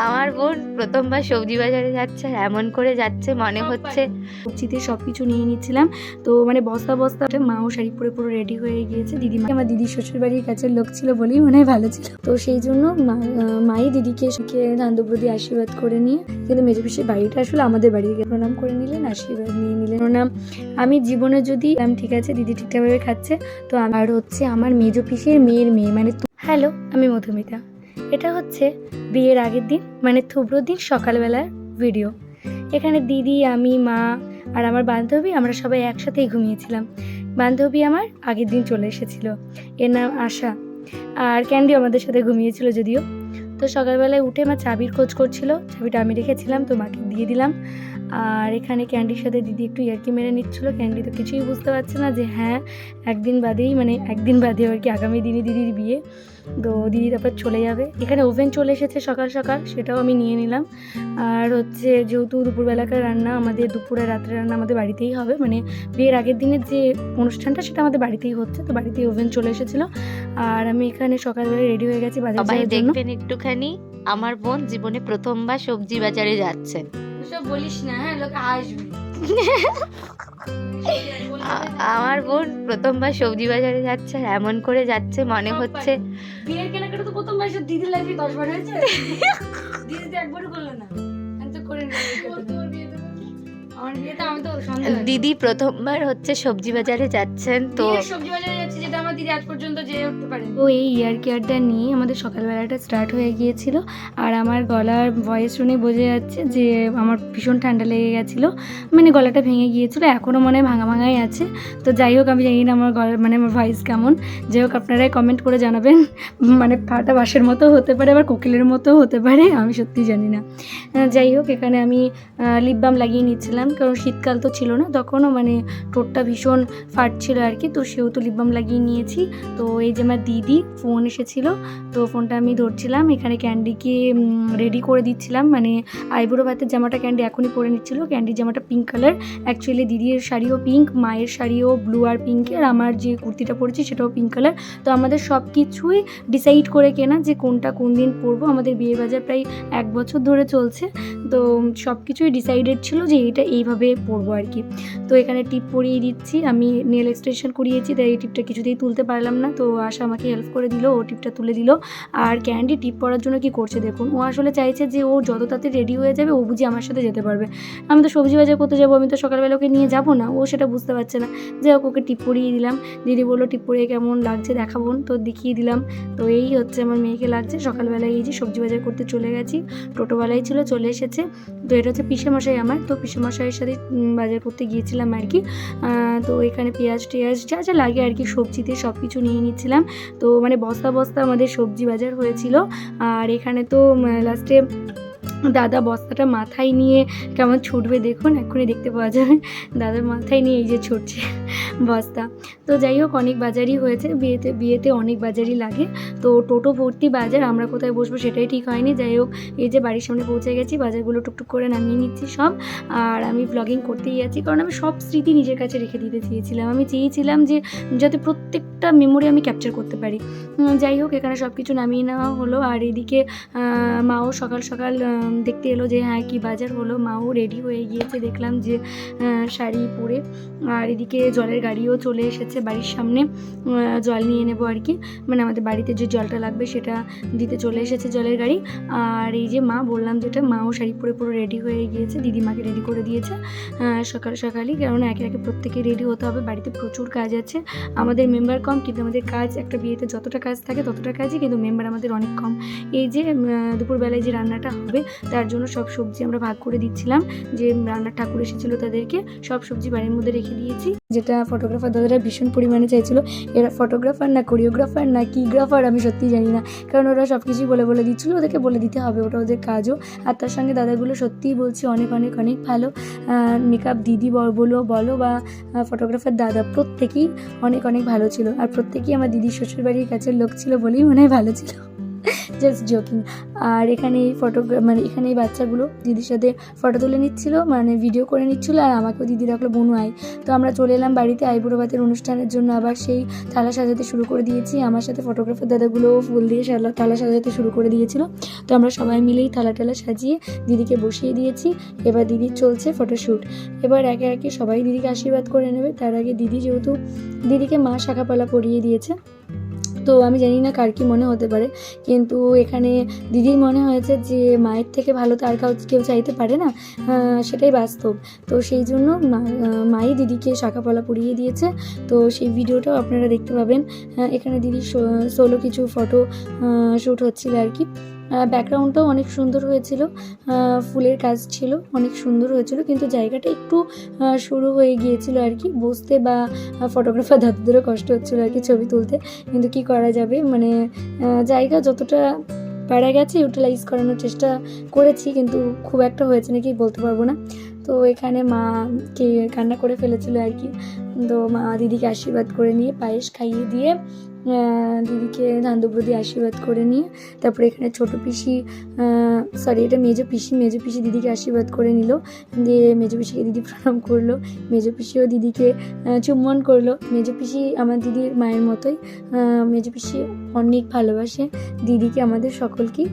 আমার বোন প্রথমবার সবজি বাজারে যাচ্ছে, এমন করে যাচ্ছে মনে হচ্ছে সবজিতে সব কিছু নিয়ে নিচ্ছিলাম। তো মানে বস্তা বস্তা মাও শাড়ি পরে পুরো রেডি হয়ে গিয়েছে। দিদিমা আমার দিদির শ্বশুর বাড়ির কাছের লোক ছিল বলেই মনে হয় ভালো ছিল। তো সেই জন্য মাই দিদিকে ধান দুব্র দিয়ে আশীর্বাদ করে নিয়ে, কিন্তু মেজো পিসির বাড়িটা আসলে আমাদের বাড়িকে প্রণাম করে নিলেন, আশীর্বাদ নিয়ে নিলেন। প্রণাম আমি জীবনে যদি ঠিক আছে দিদি ঠিকঠাকভাবে খাচ্ছে, তো আমার হচ্ছে আমার মেজো পিসির মেয়ের মেয়ে মানে হ্যালো, আমি মধুমিতা। এটা হচ্ছে বিয়ের আগের দিন মানে থুবড়োর দিন সকালবেলার ভিডিও। এখানে দিদি, আমি, মা আর আমার বান্ধবী আমরা সবাই একসাথেই ঘুমিয়েছিলাম। বান্ধবী আমার আগের দিন চলে এসেছিল, এর নাম আশা। আর ক্যান্ডি আমাদের সাথে ঘুমিয়েছিল যদিও। তো সকালবেলায় উঠে মা চাবির খোঁজ করছিল, চাবিটা আমি রেখেছিলাম তো মাকে দিয়ে দিলাম। আর এখানে ক্যান্ডির সাথে দিদি একটু ইয়ার্কি মেরে নিচ্ছিলো। ক্যান্ডি তো কিছুই বুঝতে পারছে না যে হ্যাঁ একদিন বাদে আর কি আগামী দিনে দিদির বিয়ে। তো দিদি তারপর চলে যাবে। এখানে ওভেন চলে এসেছে সকাল সকাল, সেটাও আমি নিয়ে নিলাম। আর হচ্ছে যেহেতু দুপুরবেলাকার রান্না আমাদের, দুপুরে রাত্রে রান্না আমাদের বাড়িতেই হবে, মানে বিয়ের আগের দিনের যে অনুষ্ঠানটা সেটা আমাদের বাড়িতেই হচ্ছে, তো বাড়িতেই ওভেন চলে এসেছিলো। আর আমি এখানে সকালবেলা রেডি হয়ে গেছি বাজার যাওয়ার জন্য। দেখবেন একটুখানি, আমার বোন জীবনে প্রথমবার সবজি বাজারে যাচ্ছে। সব বলিস না, হ্যাঁ লোক আসবে। আমার বোন প্রথমবার সবজি বাজারে যাচ্ছে, এমন করে যাচ্ছে মনে হচ্ছে বিয়ের কেনাকাটা তো প্রথমবার দিদির লাইফে 10 বার হয়েছে। দিদি তো একবারও করলো না, আমি তো করে দিদি প্রথমবার হচ্ছে সবজি বাজারে যাচ্ছেন। তো সবজি বাজারে যাচ্ছে যেটা আমার দিদি আজ পর্যন্ত যেয়ে উঠতে পারে। তো এই ইয়ার কেয়ারটা নিয়ে আমাদের সকালবেলাটা স্টার্ট হয়ে গিয়েছিল। আর আমার গলার ভয়েস শুনে বোঝা যাচ্ছে যে আমার ভীষণ ঠান্ডা লেগে গেছিলো, মানে গলাটা ভেঙে গিয়েছিলো, এখনও মনে হয় ভাঙাই আছে। তো যাই হোক আমি জানি না আমার গলার মানে আমার ভয়েস কেমন। যাই হোক আপনারাই কমেন্ট করে জানাবেন, মানে ফাটা বাঁশের মতো হতে পারে আবার কোকিলের মতো হতে পারে, আমি সত্যি জানি না। যাই হোক এখানে আমি লিপ বাম লাগিয়ে নিচ্ছিলাম, কারণ শীতকাল তো ছিল না তখনও, মানে ঠোঁটটা ভীষণ ফাটছিল আর কি, তো সেহেতু লিপ বাম লাগিয়ে নিয়েছি। তো এই যে আমার দিদি ফোন এসেছিল, তো ফোনটা আমি ধরছিলাম, এখানে ক্যান্ডিকে রেডি করে দিচ্ছিলাম, মানে আইবুড়ো ভাতের জামাটা ক্যান্ডি এখনই পরে নিচ্ছিল। ক্যান্ডির জামাটা পিঙ্ক কালার, অ্যাকচুয়ালি দিদির শাড়িও পিঙ্ক, মায়ের শাড়িও ব্লু আর পিঙ্কের, আর আমার যে কুর্তিটা পরেছি সেটাও পিঙ্ক কালার। তো আমাদের সব কিছুই ডিসাইড করে কেনা যে কোনটা কোন দিন পরবো। আমাদের বিয়ে বাজার প্রায় 1 বছর ধরে চলছে, তো সব কিছুই ডিসাইডেড ছিল যে এইটা এইভাবে পরবো আর কি। তো এখানে টিপ পরিয়ে দিচ্ছি, আমি নেল এক্সটেনশন করিয়েছি তাই এই টিপটা কিছুতেই তুলতে পারলাম না, তো আশা আমাকে হেল্প করে দিল, ও টিপটা তুলে দিল। আর ক্যান্ডি টিপ পরার জন্য কি করছে দেখুন, ও আসলে চাইছে যে ও যত তাড়াতাড়ি রেডি হয়ে যাবে ও বুঝি আমার সাথে যেতে পারবে। আমি তো সবজি বাজার করতে যাবো, আমি তো সকালবেলা ওকে নিয়ে যাবো না, ও সেটা বুঝতে পারছে না। যাই হোক ওকে টিপ পরিয়ে দিলাম। দিদি বললো টিপ পরিয়ে কেমন লাগছে দেখাবো, তো দেখিয়ে দিলাম। তো এই হচ্ছে আমার মেয়েকে লাগছে। সকালবেলায় এই যে সবজি বাজার করতে চলে গেছি, টোটোবেলায় ছিল চলে এসেছে। তো এটা হচ্ছে পিসেমশাই আমার, তো পিসেমশাইয়ের সাথে বাজার করতে গিয়েছিলাম আর কি। তো এখানে পেঁয়াজ টেয়াজ যা যা লাগে আর কি সবজিতে সব কিছু নিয়ে নিচ্ছিলাম। তো মানে বস্তা বস্তা আমাদের সবজি বাজার হয়েছিল। আর এখানে তো লাস্টে দাদা বস্তাটা মাথায় নিয়ে কেমন ছুটবে দেখুন, এক্ষুনি দেখতে পাওয়া যাবে দাদার মাথায় নিয়ে এই যে ছুটছে বস্তা। তো যাই হোক অনেক বাজারই হয়েছে, বিয়েতে অনেক বাজারই লাগে। তো টোটো ভর্তি বাজার, আমরা কোথায় বসবো সেটাই ঠিক হয়নি। যাই হোক এই যে বাড়ির সামনে পৌঁছে গেছি, বাজারগুলো টুকটুক করে নামিয়ে নিচ্ছি সব। আর আমি ব্লগিং করতেই যাচ্ছি, কারণ আমি সব স্মৃতি নিজের কাছে রেখে দিতে চেয়েছিলাম। আমি চেয়েছিলাম যে যাতে প্রত্যেকটা মেমোরি আমি ক্যাপচার করতে পারি। যাই হোক এখানে সব কিছু নামিয়ে নেওয়া হলো। আর এদিকে মাও সকাল সকাল দেখতে এলো যে হ্যাঁ কি বাজার হলো। মাও রেডি হয়ে গিয়েছে, দেখলাম যে শাড়ি পরে। আর এদিকে জলের গাড়িও চলে এসেছে বাড়ির সামনে, জল নিয়ে নেবো আর কি, মানে আমাদের বাড়িতে যে জলটা লাগবে সেটা দিতে চলে এসেছে জলের গাড়ি। আর এই যে মা বললাম যেটা, মাও শাড়ি পরে পুরো রেডি হয়ে গিয়েছে, দিদিমাকে রেডি করে দিয়েছে সকাল সকালই, কারণ একে একে প্রত্যেকে রেডি হতে হবে, বাড়িতে প্রচুর কাজ আছে। আমাদের মেম্বার কম, কিন্তু আমাদের কাজ, একটা বিয়েতে যতটা কাজ থাকে ততটা কাজই, কিন্তু মেম্বার আমাদের অনেক কম। এই যে দুপুরবেলায় যে রান্নাটা হবে তার জন্য সব সবজি আমরা ভাগ করে দিচ্ছিলাম, যে রান্নার ঠাকুর এসেছিলো তাদেরকে সব সবজি বাড়ির মধ্যে রেখে দিয়েছি। যেটা ফটোগ্রাফার দাদারা ভীষণ পরিমাণে চাইছিল, এরা ফটোগ্রাফার না কোরিওগ্রাফার না কি গ্রাফার আমি সত্যি জানি না, কারণ ওরা সব কিছুই বলে দিচ্ছিলো, ওদেরকে বলে দিতে হবে, ওটা ওদের কাজও। আর তার সঙ্গে দাদাগুলো সত্যিই বলছি অনেক অনেক অনেক ভালো। মেকআপ দিদি বলো বা ফটোগ্রাফার দাদা প্রত্যেকেই অনেক অনেক ভালো ছিল। আর প্রত্যেকেই আমার দিদির শ্বশুরবাড়ির কাছের লোক ছিল বলেই মনে হয় ভালো ছিল। Just joking. আর এখানে এই মানে এখানে এই বাচ্চাগুলো দিদির সাথে ফটো তুলে নিচ্ছিল, মানে ভিডিও করে নিচ্ছিলো, আর আমাকেও দিদি রাখলো বনু আয়। তো আমরা চলে এলাম বাড়িতে আইবুড়ো ভাতের অনুষ্ঠানের জন্য। আবার সেই থালা সাজাতে শুরু করে দিয়েছি। আমার সাথে ফটোগ্রাফার দাদাগুলো ফুল দিয়ে থালা সাজাতে শুরু করে দিয়েছিল। তো আমরা সবাই মিলেই থালা টালা সাজিয়ে দিদিকে বসিয়ে দিয়েছি। এবার দিদির চলছে ফটোশ্যুট। এবার একে একে সবাই দিদিকে আশীর্বাদ করে নেবে। তার আগে দিদি যেহেতু দিদিকে মা শাঁখাপালা পরিয়ে দিয়েছে, তো আমি জানি না কার কী মনে হতে পারে, কিন্তু এখানে দিদির মনে হয়েছে যে মায়ের থেকে ভালো তো আর কেউ চাইতে পারে না, সেটাই বাস্তব। তো সেই জন্য মাই দিদিকে শাঁখাপলা পরিয়ে দিয়েছে। তো সেই ভিডিওটাও আপনারা দেখতে পাবেন। এখানে দিদির সোলো কিছু ফটো শ্যুট হচ্ছিল আর কি। ব্যাকগ্রাউন্ডটাও অনেক সুন্দর হয়েছিল, ফুলের কাজ ছিল, অনেক সুন্দর হয়েছিল, কিন্তু জায়গাটা একটু শুরু হয়ে গিয়েছিল আর কি, বসতে বা ফটোগ্রাফার দাদাদেরও কষ্ট হচ্ছিলো আর কি ছবি তুলতে, কিন্তু কি করা যাবে, মানে জায়গা যতটা পারা গেছে ইউটিলাইজ করানোর চেষ্টা করেছি, কিন্তু খুব একটা হয়েছে নাকি বলতে পারবো না। তো এখানে মাকে কান্না করে ফেলেছিল আর কি। তো মা দিদিকে আশীর্বাদ করে নিয়ে পায়েস খাইয়ে দিয়ে দিদিকে ধানদুব্র দিয়ে আশীর্বাদ করে নিয়ে তারপরে এখানে ছোটো পিসি, এটা মেজো পিসি দিদিকে আশীর্বাদ করে নিল। দিয়ে মেজো পিসিকে দিদি প্রণাম করলো, মেজো পিসিও দিদিকে চুম্বন করলো। মেজো পিসি আমার দিদির মায়ের মতোই, মেজো পিসি অনেক ভালোবাসে দিদিকে, আমাদের সকলকেই।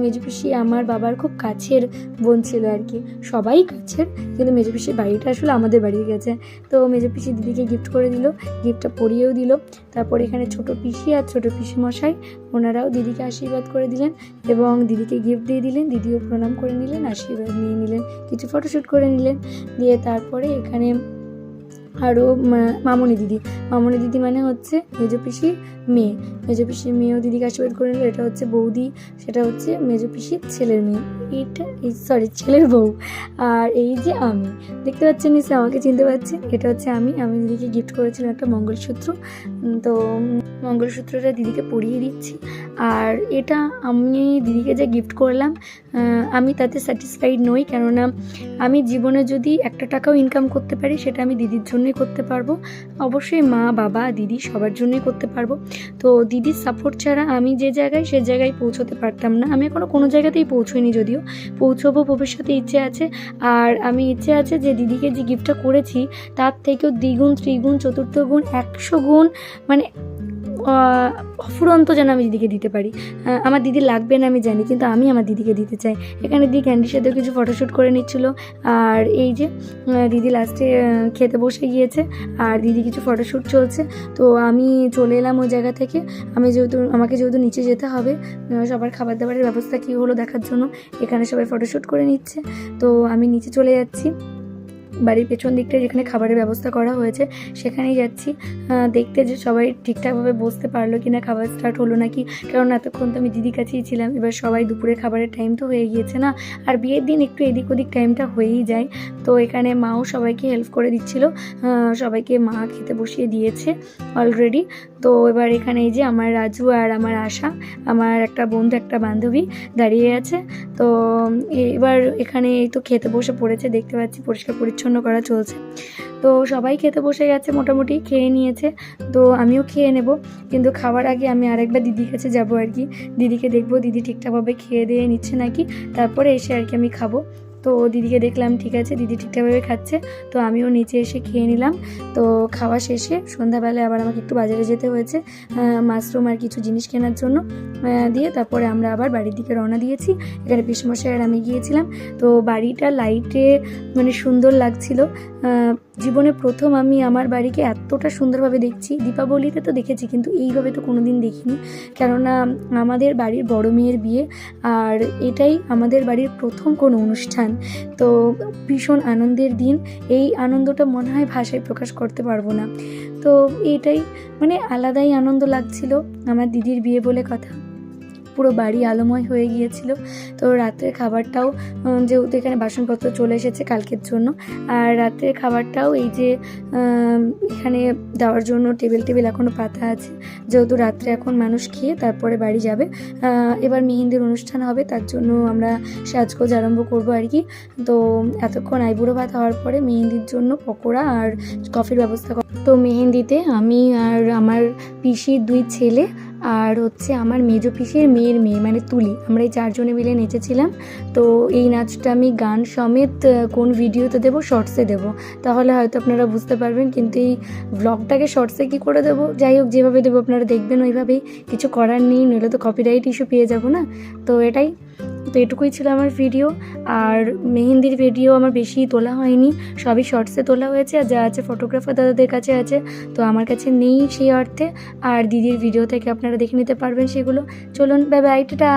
মেজো পিসি আমার বাবার খুব কাছের বোন ছিল আর কি, সবাই কাছের, কিন্তু মেজো পিসির বাড়িটা আসলে আমাদের বাড়ির গেছে। তো মেজো পিসি দিদিকে গিফট করে দিল, গিফটটা পরিয়েও দিল। তারপর এখানে ছোটো পিসি আর ছোটো পিসি মশাই ওনারাও দিদিকে আশীর্বাদ করে দিলেন এবং দিদিকে গিফট দিয়ে দিলেন। দিদিও প্রণাম করে নিলেন, আশীর্বাদ নিয়ে নিলেন, কিছু ফটোশ্যুট করে নিলেন। দিয়ে তারপরে এখানে আরও মামনি দিদি মানে হচ্ছে মেজো পিসির মেয়ে, মেজো পিসির মেয়েও দিদিকে আশীর্বাদ করে নিল। এটা হচ্ছে বৌদি, সেটা হচ্ছে মেজো পিসির ছেলের মেয়ে, ছেলের বউ। আর এই যে আমি, দেখতে পাচ্ছেন নিশ্চয়ই, আমাকে চিনতে পারছেন, এটা হচ্ছে আমি দিদিকে গিফট করেছিলাম একটা মঙ্গলসূত্র। তো মঙ্গলসূত্রটা দিদিকে পরিয়ে দিচ্ছি। আর এটা আমি দিদিকে যে গিফট করলাম, আমি তাতে স্যাটিসফাইড নই, কেননা আমি জীবনে যদি একটা টাকাও ইনকাম করতে পারি সেটা আমি দিদির জন্যই করতে পারবো। অবশ্যই মা বাবা দিদি সবার জন্যই করতে পারবো। তো দিদির সাপোর্ট ছাড়া আমি যে জায়গায় সে জায়গায় পৌঁছতে পারতাম না। আমি এখনও কোনো জায়গাতেই পৌঁছইনি, যদিও পৌঁছবো ভবিষ্যতে, ইচ্ছে আছে। আর আমি ইচ্ছে আছে যে দিদিকে যে গিফটটা করেছি তার থেকেও দ্বিগুণ ত্রিগুণ চতুর্থ গুণ 100 গুণ, মানে অফুরন্ত যেন আমি দিদিকে দিতে পারি। আমার দিদি লাগবে না আমি জানি, কিন্তু আমি আমার দিদিকে দিতে চাই। এখানে দিদি ক্যান্ডির সাথেও কিছু ফটোশ্যুট করে নিচ্ছিল। আর এই যে দিদি লাস্টে খেতে বসে গিয়েছে আর দিদি কিছু ফটোশ্যুট চলছে। তো আমি চলে এলাম ওই জায়গা থেকে। আমাকে যেহেতু নিচে যেতে হবে সবার খাবার দাবারের ব্যবস্থা কী হলো দেখার জন্য, এখানে সবাই ফটোশ্যুট করে নিচ্ছে। তো আমি নিচে চলে যাচ্ছি, বাড়ির পেছন দিকটায় যেখানে খাবারের ব্যবস্থা করা হয়েছে সেখানেই যাচ্ছি দেখতে যে সবাই ঠিকঠাকভাবে বসতে পারলো কি না, খাবার স্টার্ট হলো নাকি। কারণ এতক্ষণ তো আমি দিদির কাছেই ছিলাম, এবার সবাই দুপুরের খাবারের টাইম তো হয়ে গিয়েছে না, আর বিয়ের দিন একটু এদিক ওদিক টাইমটা হয়েই যায়। তো এখানে মাও সবাইকে হেল্প করে দিচ্ছিল, সবাইকে মা খেতে বসিয়ে দিয়েছে অলরেডি। তো এবার এখানে এই যে আমার রাজু আর আমার আশা, আমার একটা বন্ধু একটা বান্ধবী দাঁড়িয়ে আছে। তো এবার এখানে এই তো খেতে বসে পড়েছে, দেখতে পাচ্ছি পরিষ্কার পরিচ্ছন্ন করা চলছে। তো সবাই খেতে বসে গেছে, মোটামুটি খেয়ে নিয়েছে। তো আমিও খেয়ে নেব, কিন্তু খাওয়ার আগে আমি আরেকবার দিদির কাছে যাব আর কি, দিদিকে দেখবো দিদি ঠিকঠাকভাবে খেয়ে দিয়ে নিচ্ছে নাকি, তারপরে এসে আর কি আমি খাবো। তো দিদিকে দেখলাম ঠিক আছে, দিদি ঠিকঠাকভাবে খাচ্ছে। তো আমিও নিচে এসে খেয়ে নিলাম। তো খাওয়া শেষে সন্ধ্যাবেলায় আবার আমাকে একটু বাজারে যেতে হয়েছে মাশরুম আর কিছু জিনিস কেনার জন্য। দিয়ে তারপরে আমরা আবার বাড়ির দিকে রওনা দিয়েছি। এখানে পিসমশাই আর আমি গিয়েছিলাম। তো বাড়িটা লাইটে মানে সুন্দর লাগছিল। জীবনে প্রথম আমি আমার বাড়িকে এতটা সুন্দরভাবে দেখছি। দীপাবলিতে তো দেখেছি, কিন্তু এইভাবে তো কোনো দিন দেখিনি, কেননা আমাদের বাড়ির বড় মেয়ের বিয়ে, আর এটাই আমাদের বাড়ির প্রথম কোনো অনুষ্ঠান। তো ভীষণ আনন্দের দিন, এই আনন্দটা মনে হয় ভাষায় প্রকাশ করতে পারবো না। তো এটাই মানে আলাদাই আনন্দ লাগছিল। আমার দিদির বিয়ে বলে কথা, পুরো বাড়ি আলোময় হয়ে গিয়েছিল। তো রাত্রের খাবারটাও যেহেতু এখানে বাসনপত্র চলে এসেছে কালকের জন্য, আর রাত্রের খাবারটাও এই যে এখানে দেওয়ার জন্য টেবিল এখনও পাতা আছে, যেহেতু রাত্রে এখন মানুষ খেয়ে তারপরে বাড়ি যাবে। এবার মেহেন্দির অনুষ্ঠান হবে, তার জন্য আমরা সাজগোজ আরম্ভ করবো আর কি। তো এতক্ষণ আইবুড়ো ভাত হওয়ার পরে মেহেন্দির জন্য পকোড়া আর কফির ব্যবস্থা। তো মেহেন্দিতে আমি আর আমার পিসির 2 ছেলে আর হচ্ছে আমার মেজো পিসির মেয়ের মেয়ে মানে তুলি, আমরা এই 4 জনে মিলে নেচেছিলাম। তো এই নাচটা আমি গান সমেত কোন ভিডিওতে দেবো, শর্টসে দেবো, তাহলে হয়তো আপনারা বুঝতে পারবেন। কিন্তু এই ব্লগটাকে শর্টসে কী করে দেবো, যাই হোক যেভাবে দেবো আপনারা দেখবেন ওইভাবেই, কিছু করার নেই, নইলে তো কপিরাইট ইস্যু পেয়ে যাবো না। তো এটুকুই ছিল আমার ভিডিও। আর মেহেন্দির ভিডিও আমার বেশি তোলা হয়নি, সবই শর্টসে তোলা হয়েছে, আর যা আছে ফটোগ্রাফার দাদাদের কাছে আছে, তো আমার কাছে নেই সেই অর্থে। আর দিদির ভিডিও থেকে আপনারা দেখে নিতে পারবেন সেগুলো। চলুন, বাই বাই, টাটা।